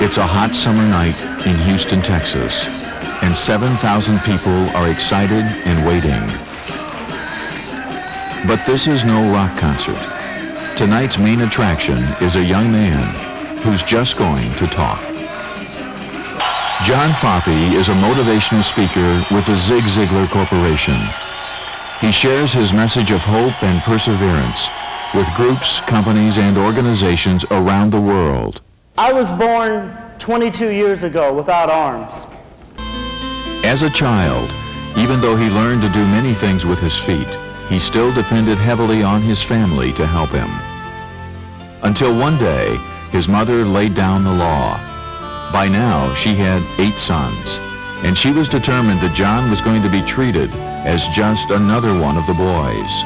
It's a hot summer night in Houston, Texas, and 7,000 people are excited and waiting. But this is no rock concert. Tonight's main attraction is a young man who's just going to talk. John Foppe is a motivational speaker with the Zig Ziglar Corporation. He shares his message of hope and perseverance with groups, companies, and organizations around the world. I was born 22 years ago without arms. As a child, even though he learned to do many things with his feet, he still depended heavily on his family to help him. Until one day, his mother laid down the law. By now, she had 8 sons, and she was determined that John was going to be treated as just another one of the boys.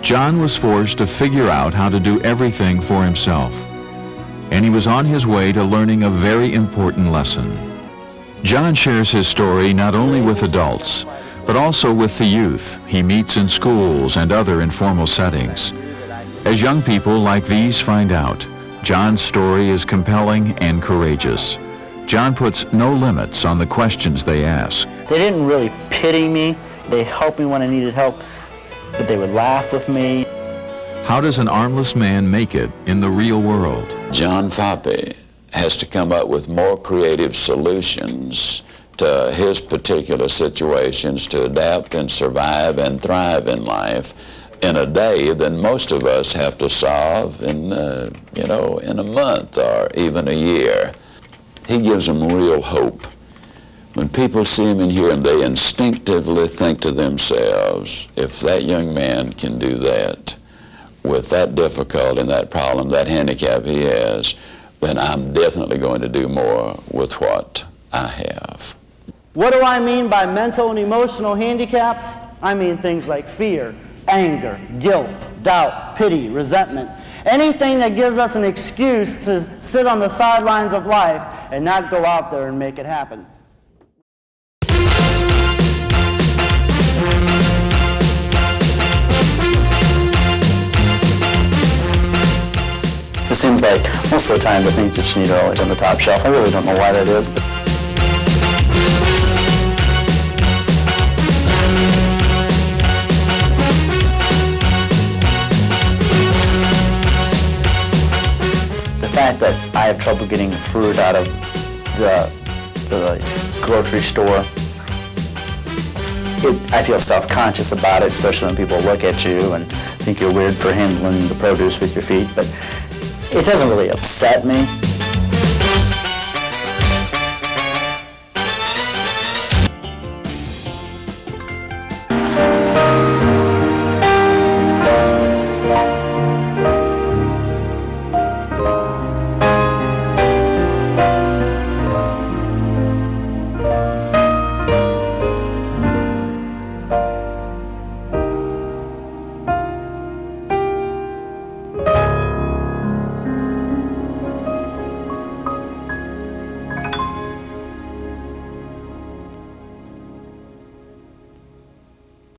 John was forced to figure out how to do everything for himself, and he was on his way to learning a very important lesson. John shares his story not only with adults, but also with the youth he meets in schools and other informal settings. As young people like these find out, John's story is compelling and courageous. John puts no limits on the questions they ask. They didn't really pity me. They helped me when I needed help, but they would laugh with me. How does an armless man make it in the real world? John Foppe has to come up with more creative solutions to his particular situations to adapt and survive and thrive in life in a day than most of us have to solve in a month or even a year. He gives them real hope. When people see him and hear him, they instinctively think to themselves, if that young man can do that with that difficulty and that problem, that handicap he has, then I'm definitely going to do more with what I have. What do I mean by mental and emotional handicaps? I mean things like fear, anger, guilt, doubt, pity, resentment. Anything that gives us an excuse to sit on the sidelines of life and not go out there and make it happen. It seems like most of the time the things that you need are always on the top shelf. I really don't know why that is. But the fact that I have trouble getting fruit out of the grocery store, I feel self-conscious about it, especially when people look at you and think you're weird for handling the produce with your feet. But it doesn't really upset me.